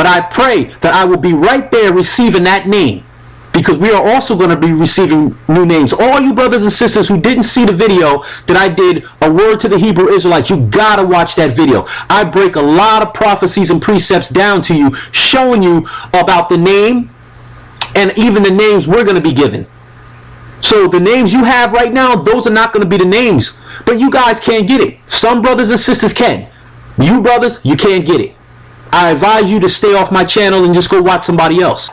But I pray that I will be right there receiving that name, because we are also going to be receiving new names. All you brothers and sisters who didn't see the video that I did, A Word to the Hebrew Israelites, you got to watch that video. I break a lot of prophecies and precepts down to you, showing you about the name and even the names we're going to be given. So the names you have right now, those are not going to be the names. But you guys can't get it. Some brothers and sisters can. You brothers, you can't get it. I advise you to stay off my channel and just go watch somebody else.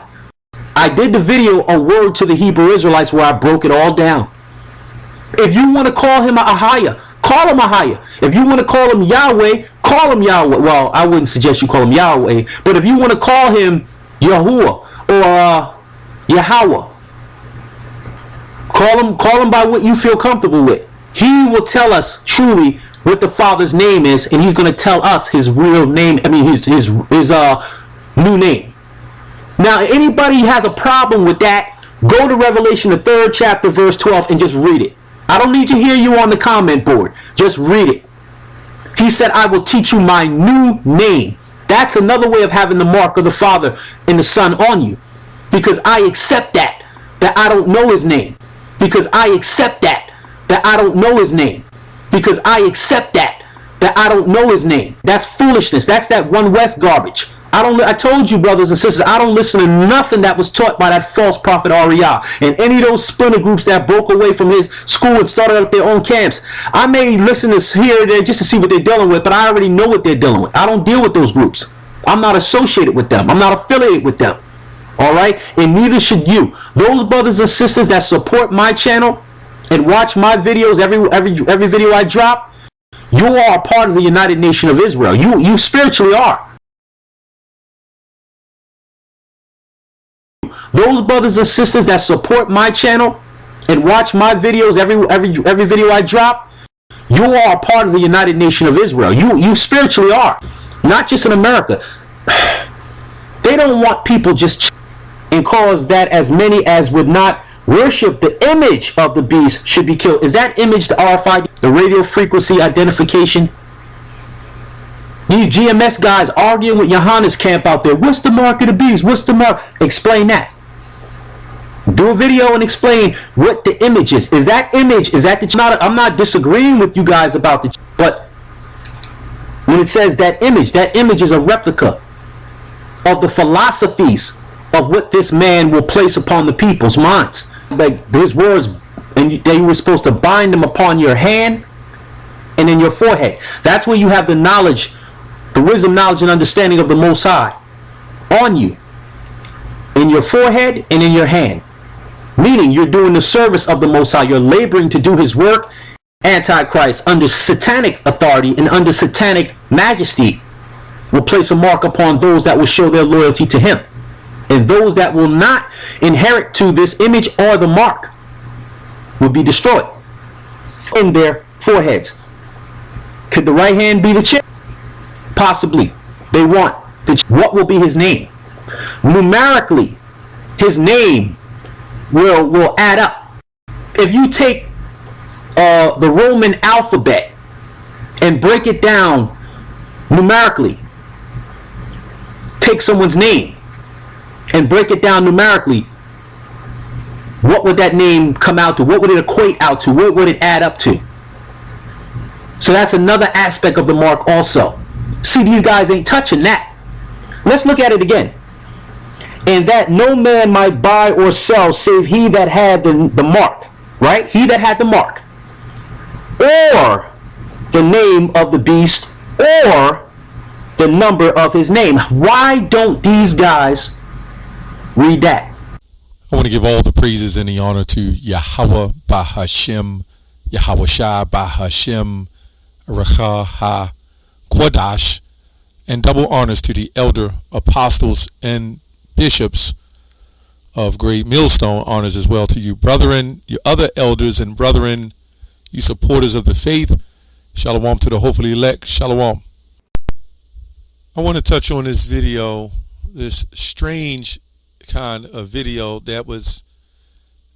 I did the video, A Word to the Hebrew Israelites, where I broke it all down. If you want to call him Ahia, call him Ahia. If you want to call him Yahweh, call him Yahweh. Well, I wouldn't suggest you call him Yahweh. But if you want to call him Yahuwah or Yahweh, call him by what you feel comfortable with. He will tell us truly what the Father's name is, and he's going to tell us his real name. I mean, his new name. Now, anybody has a problem with that, go to Revelation, the 3rd chapter, verse 12, and just read it. I don't need to hear you on the comment board. Just read it. He said, I will teach you my new name. That's another way of having the mark of the Father and the Son on you. Because I accept that I don't know his name. Because I accept that I don't know his name. Because I accept that I don't know his name. That's foolishness. That's that One West garbage. I told you, brothers and sisters, I don't listen to nothing that was taught by that false prophet Ariah and any of those splinter groups that broke away from his school and started up their own camps. I may listen to here and there just to see what they're dealing with, but I already know what they're dealing with. I don't deal with those groups. I'm not associated with them. I'm not affiliated with them. All right? And neither should you. Those brothers and sisters that support my channel and watch my videos, every video I drop, you are a part of the United Nation of Israel. You spiritually are. Those brothers and sisters that support my channel and watch my videos, every video I drop, you are a part of the United Nation of Israel. You spiritually are. Not just in America. They don't want people just and cause that as many as would not worship the image of the beast should be killed. Is that image the RFID, the radio frequency identification? These GMS guys arguing with Johannes Camp out there. What's the mark of the beast? What's the mark? Explain that. Do a video and explain what the image is. Is that image, is that the, I'm not disagreeing with you guys about the, but when it says that image is a replica of the philosophies of what this man will place upon the people's minds. Like his words, and they were supposed to bind them upon your hand and in your forehead. That's where you have the knowledge, the wisdom, knowledge, and understanding of the Most High on you, in your forehead and in your hand. Meaning you're doing the service of the Most High. You're laboring to do his work. Antichrist, under satanic authority and under satanic majesty, will place a mark upon those that will show their loyalty to him. And those that will not inherit to this image or the mark will be destroyed in their foreheads. Could the right hand be the chip? Possibly. They want the, what will be his name? Numerically, his name will add up. If you take the Roman alphabet and break it down numerically, take someone's name and break it down numerically, what would that name come out to? What would it equate out to? What would it add up to? So that's another aspect of the mark also. See, these guys ain't touching that. Let's look at it again. And that no man might buy or sell save he that had the mark, right? He that had the mark, or the name of the beast, or the number of his name. Why don't these guys read that? I want to give all the praises and the honor to Yahweh Bahashem, Yahweh Shai Bahashem, Recha Ha Kodash, and double honors to the elder apostles and bishops of Great Millstone. Honors as well to you, brethren, your other elders and brethren, you supporters of the faith. Shalom to the hopefully elect. Shalom. I want to touch on this video, this strange kind of video that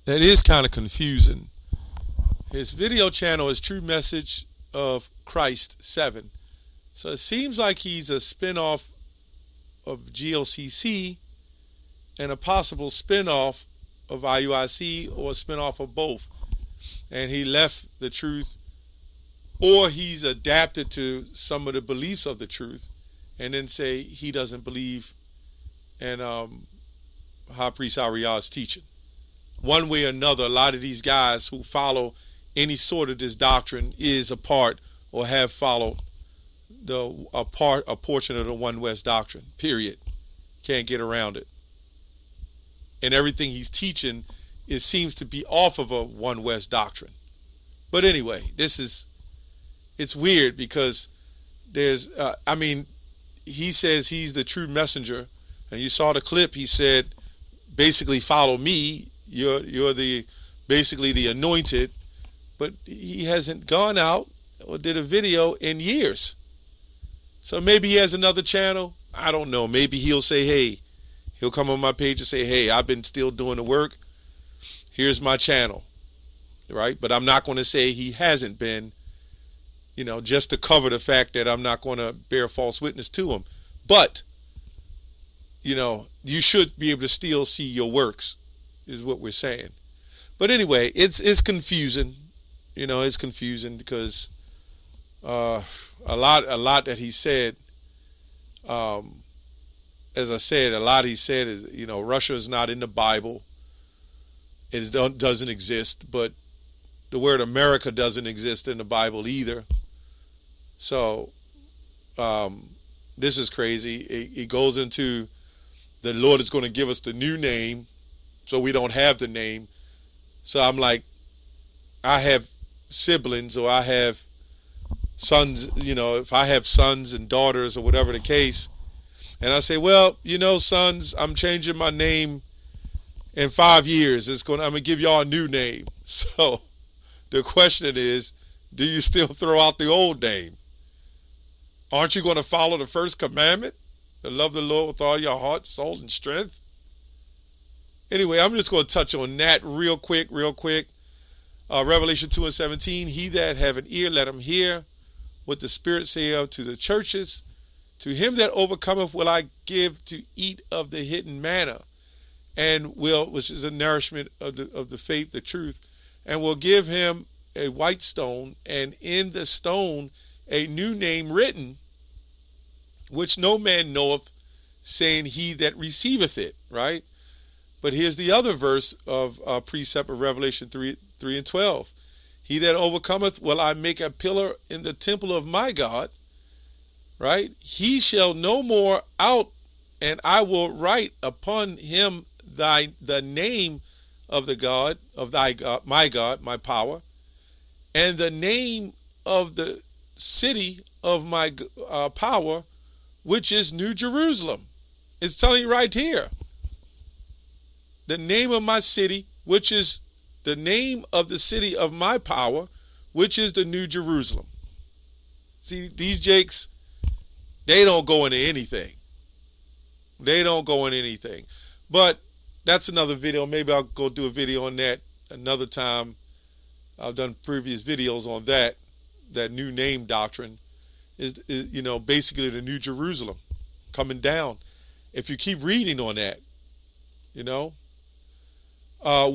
is kind of confusing. His video channel is True Message of Christ 7. So it seems like he's a spinoff of GLCC and a possible spinoff of IUIC or a spinoff of both. And he left the truth, or he's adapted to some of the beliefs of the truth and then say he doesn't believe in High Priest Ariah's teaching. One way or another, a lot of these guys who follow any sort of this doctrine is a part or have followed a portion of the One West doctrine, period. Can't get around it. And everything he's teaching, it seems to be off of a One West doctrine. But anyway, it's weird because there's, he says he's the true messenger. And you saw the clip, he said, basically follow me. You're basically the anointed. But he hasn't gone out or did a video in years. So maybe he has another channel. I don't know. Maybe he'll say, hey, he'll come on my page and say, hey, I've been still doing the work. Here's my channel. Right? But I'm not going to say he hasn't been, just to cover the fact that I'm not going to bear false witness to him. But, you should be able to still see your works, is what we're saying. But anyway, it's confusing. It's confusing because a lot that he said, as I said, a lot he said is, Russia is not in the Bible. It doesn't exist, but the word America doesn't exist in the Bible either. So this is crazy. He goes into the Lord is going to give us the new name, so we don't have the name. So I'm like, I have siblings or I have sons, if I have sons and daughters or whatever the case, and I say, well, sons, I'm changing my name in 5 years. I'm going to give y'all a new name. So the question is, do you still throw out the old name? Aren't you going to follow the first commandment? To love the Lord with all your heart, soul, and strength? Anyway, I'm just going to touch on that real quick. Revelation 2:17, he that have an ear, let him hear what the Spirit saith to the churches. To him that overcometh will I give to eat of the hidden manna, which is the nourishment of the faith, the truth, and will give him a white stone, and in the stone a new name written, which no man knoweth, saying he that receiveth it, right? But here's the other verse of precept of Revelation 3:12. He that overcometh will I make a pillar in the temple of my God, right? He shall no more out, and I will write upon him the name of the God, of thy God, my power, and the name of the city of my power, which is New Jerusalem. It's telling you right here. The name of my city, which is the name of the city of my power, which is the New Jerusalem. See, these jakes, they don't go into anything. But that's another video. Maybe I'll go do a video on that another time. I've done previous videos on that new name doctrine is basically the New Jerusalem coming down. If you keep reading on that,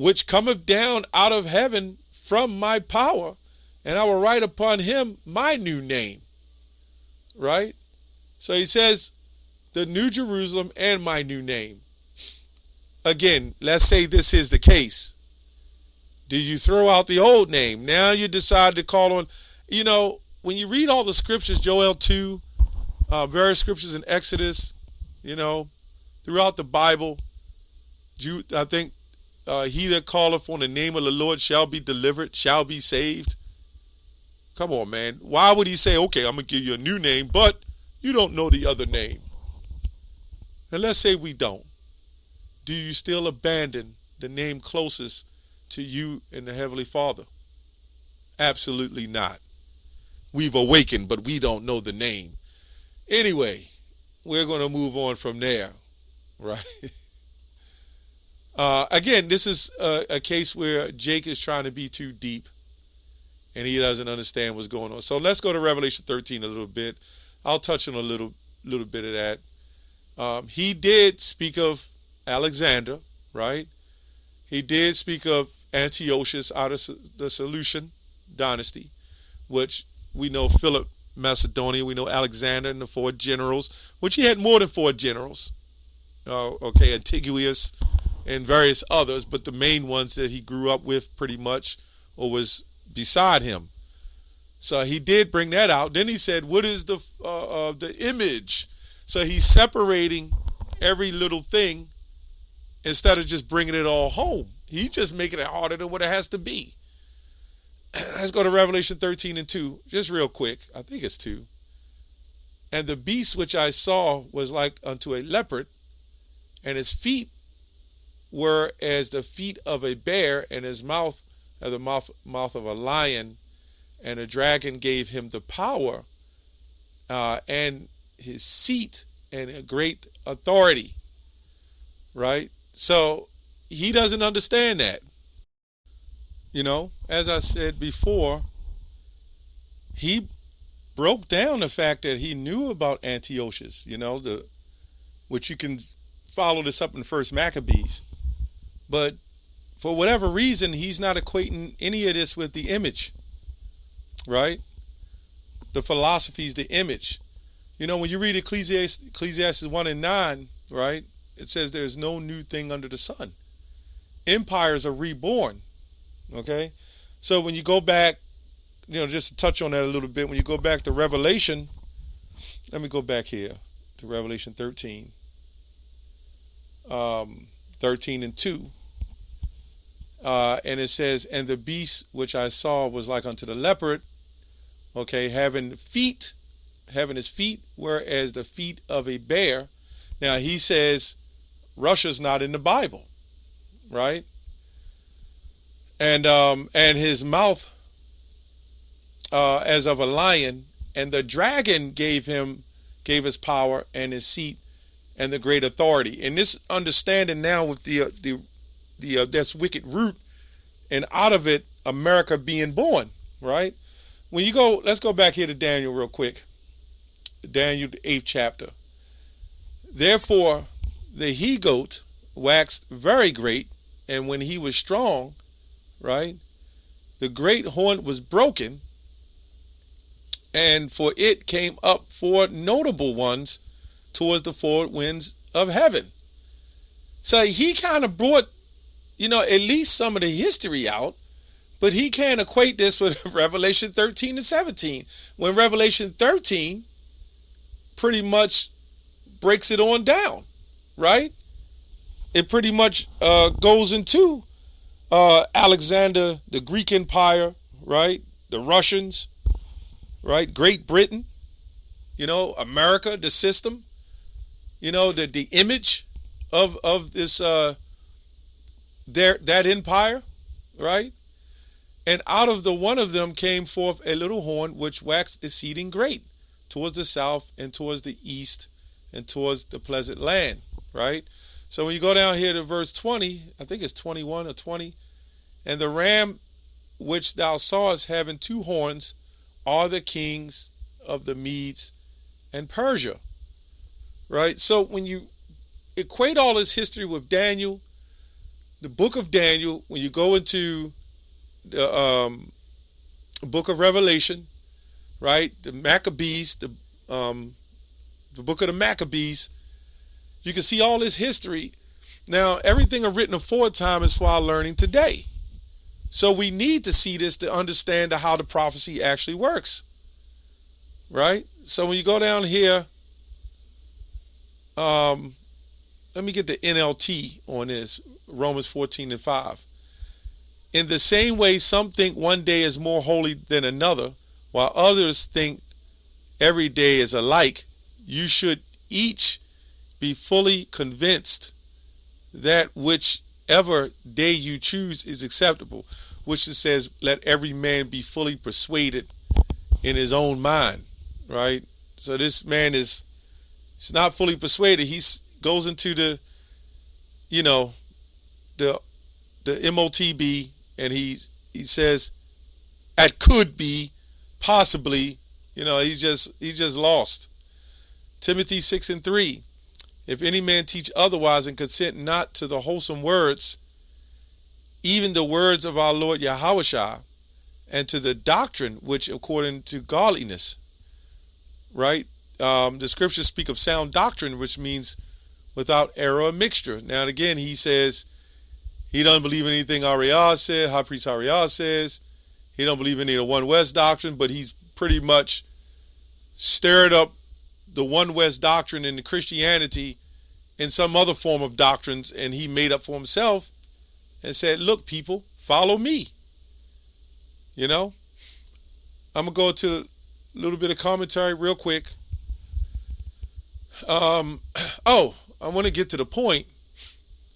which cometh down out of heaven from my power, and I will write upon him my new name. Right? So he says, the New Jerusalem and my new name. Again, let's say this is the case. Do you throw out the old name? Now you decide to call on, when you read all the scriptures, Joel 2, various scriptures in Exodus, throughout the Bible, I think he that calleth on the name of the Lord shall be delivered, shall be saved. Come on, man. Why would he say, okay, I'm going to give you a new name, but you don't know the other name? And let's say we don't. Do you still abandon the name closest to you and the Heavenly Father? Absolutely not. We've awakened, but we don't know the name. Anyway, we're going to move on from there, right? Again, this is a case where Jake is trying to be too deep, and he doesn't understand what's going on. So let's go to Revelation 13 a little bit. I'll touch on a little bit of that. He did speak of Alexander, right? He did speak of Antiochus out of the Seleucian dynasty, which we know Philip Macedonia, we know Alexander and the 4 generals, which he had more than 4 generals. Antiguus and various others, but the main ones that he grew up with pretty much, or was beside him. So he did bring that out. Then he said, what is the image? So he's separating every little thing instead of just bringing it all home. He's just making it harder than what it has to be. Let's go to Revelation 13:2, just real quick. I think it's 2. And the beast which I saw was like unto a leopard, and his feet were as the feet of a bear, and his mouth as the mouth of a lion. And the dragon gave him the power and his seat and a great authority. Right? So he doesn't understand that. As I said before, he broke down the fact that he knew about Antiochus, which you can follow this up in First Maccabees. But for whatever reason, he's not equating any of this with the image, right? The philosophies, the image. When you read Ecclesiastes 1:9, right, it says there's no new thing under the sun. Empires are reborn, okay? So when you go back, just to touch on that a little bit, when you go back to Revelation, let me go back here to Revelation 13. 13:2. And it says, and the beast which I saw was like unto the leopard, okay, having his feet were as the feet of a bear. Now he says Russia's not in the Bible, right? And his mouth as of a lion, and the dragon gave his power and his seat and the great authority. And this understanding now with the that's wicked root, and out of it America being born, right? When you go, let's go back here to Daniel real quick. Daniel, the 8th chapter. Therefore the he-goat waxed very great, and when he was strong, right, the great horn was broken, and for it came up 4 notable ones towards the 4 winds of heaven. So he kind of brought, at least some of the history out, but he can't equate this with Revelation 13 and 17. When Revelation 13 pretty much breaks it on down, right? It pretty much goes into Alexander, the Greek Empire, right? The Russians, right? Great Britain, America, the system, the image of this that empire, right? And out of the one of them came forth a little horn which waxed exceeding great towards the south and towards the east and towards the pleasant land, right? So when you go down here to verse 20, I think it's 21 or 20, and the ram which thou sawest having 2 horns are the kings of the Medes and Persia, right? So when you equate all this history with Daniel, the book of Daniel, when you go into the book of Revelation, right, the Maccabees, the book of the Maccabees, you can see all this history. Now, everything written aforetime is for our learning today. So we need to see this to understand how the prophecy actually works, right? So when you go down here, let me get the NLT on this, Romans 14:5. In the same way, some think one day is more holy than another, while others think every day is alike. You should each be fully convinced that whichever day you choose is acceptable, which it says, let every man be fully persuaded in his own mind, right? So this man is not fully persuaded. He goes into the MOTB, and he says, it could be, possibly, he's just lost. Timothy 6:3. If any man teach otherwise and consent not to the wholesome words, even the words of our Lord Yahushua, and to the doctrine which according to godliness, right? The scriptures speak of sound doctrine, which means without error or mixture. Now, again, he says he doesn't believe in anything Ariah said, High Priest Ariah says. He don't believe in any of the One West doctrine, but he's pretty much stirred up the One West doctrine into Christianity in some other form of doctrines, and he made up for himself and said, look, people, follow me. You know, I'm going to go to a little bit of commentary real quick. I want to get to the point.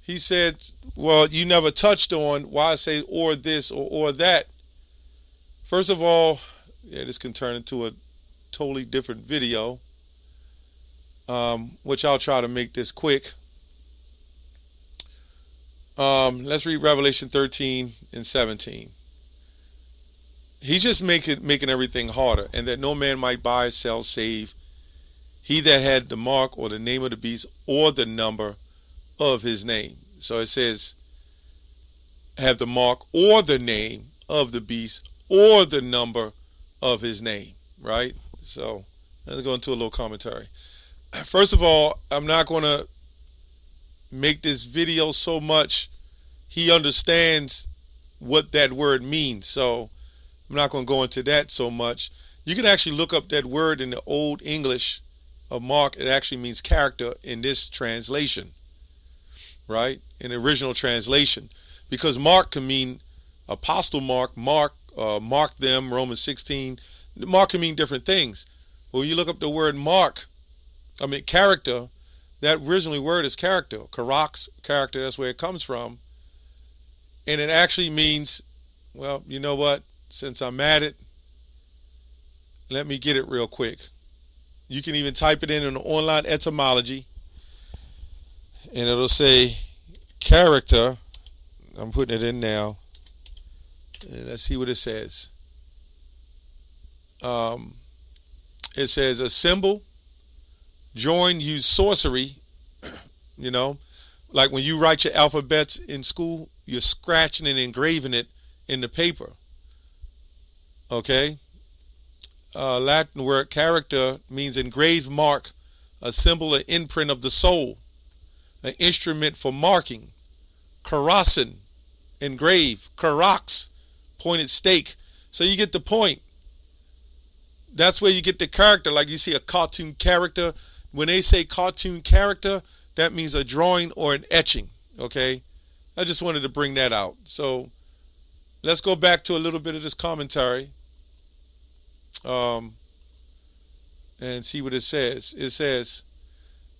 He said, well, you never touched on why I say or this or that. First of all, this can turn into a totally different video, which I'll try to make this quick. Let's read Revelation 13 and 17. He's just making everything harder, and that no man might buy or sell save he that had the mark or the name of the beast or the number of his name. So it says, have the mark or the name of the beast or the number of his name, right? So let's go into a little commentary. First of all, I'm not going to make this video so much he understands what that word means. So I'm not going to go into that so much. You can actually look up that word in the Old English of Mark. It actually means character in this translation, right? In the original translation, because Mark can mean Apostle Mark, mark them, Romans 16. Mark can mean different things. When you look up the word character, that originally word is character. Karak's character, that's where it comes from. And it actually means, well, you know what? Since I'm at it, let me get it real quick. You can even type it in an online etymology, and it'll say character. I'm putting it in now. And let's see what it says. It says a symbol, join, use sorcery. You know, like when you write your alphabets in school, you're scratching and engraving it in the paper. Okay? Latin word character means engraved mark, a symbol, an imprint of the soul, an instrument for marking. Karasin, engrave. Karax, pointed stake. So you get the point. That's where you get the character. Like you see a cartoon character. When they say cartoon character, that means a drawing or an etching. Okay? I just wanted to bring that out. So let's go back to a little bit of this commentary. And see what it says. It says,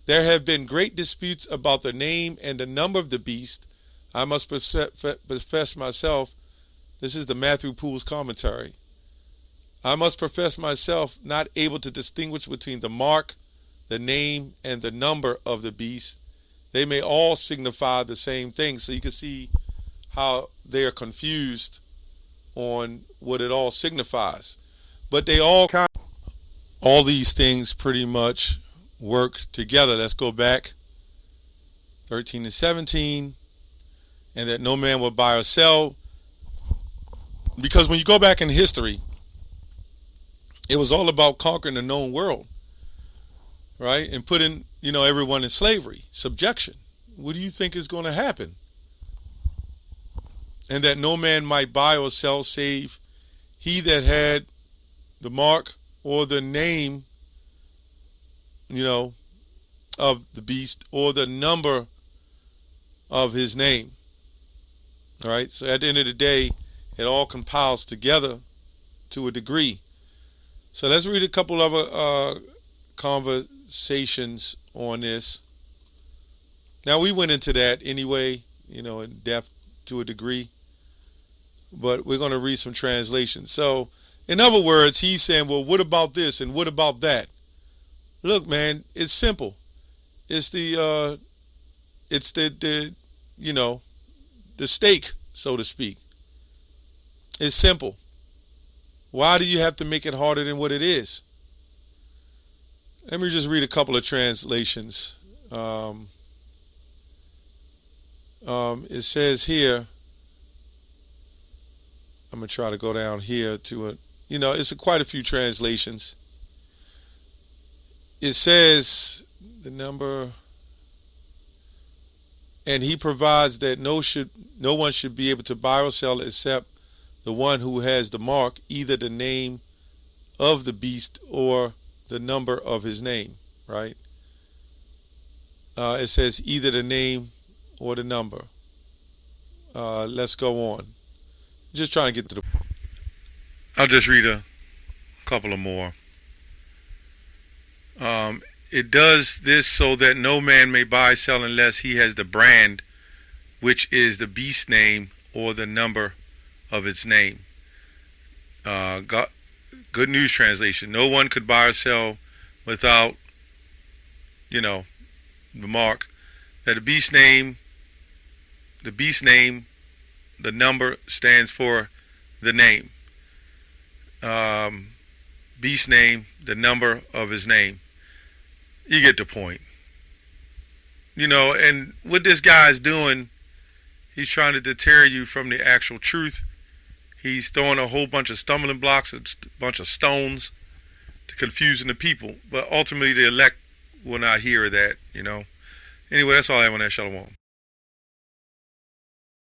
there have been great disputes about the name and the number of the beast. I must profess myself. This is the Matthew Poole's commentary. I must profess myself not able to distinguish between the mark, the name, and the number of the beast. They may all signify the same thing. So you can see how they are confused on what it all signifies. But they all these things pretty much work together. Let's go back. 13 and 17. And that no man will buy or sell. Because when you go back in history, it was all about conquering the known world. Right? And putting, everyone in slavery, subjection. What do you think is going to happen? And that no man might buy or sell save he that had the mark or the name, of the beast or the number of his name. All right. So at the end of the day, it all compiles together to a degree. So let's read a couple of conversations on this. Now we went into that anyway, in depth to a degree, but we're going to read some translations. So in other words, he's saying, well, what about this and what about that? Look, man, it's simple. It's the stake, so to speak. It's simple. Why do you have to make it harder than what it is? Let me just read a couple of translations It says here, I'm going to try to go down here to it. It's quite a few translations. It says the number, and he provides that no one should be able to buy or sell except the one who has the mark, either the name of the beast or the number of his name, right? It says either the name or the number. Let's go on. Just trying to get to the point. I'll just read a couple of more. It does this so that no man may buy, sell unless he has the brand, which is the beast's name or the number of its name. Good News Translation. No one could buy or sell without, the mark that the beast's name, the number stands for the name. Beast name, the number of his name. You get the point. And what this guy is doing, he's trying to deter you from the actual truth. He's throwing a whole bunch of stumbling blocks, a bunch of stones to confusing the people. But ultimately, the elect will not hear that, Anyway, that's all I have on that. Shalom.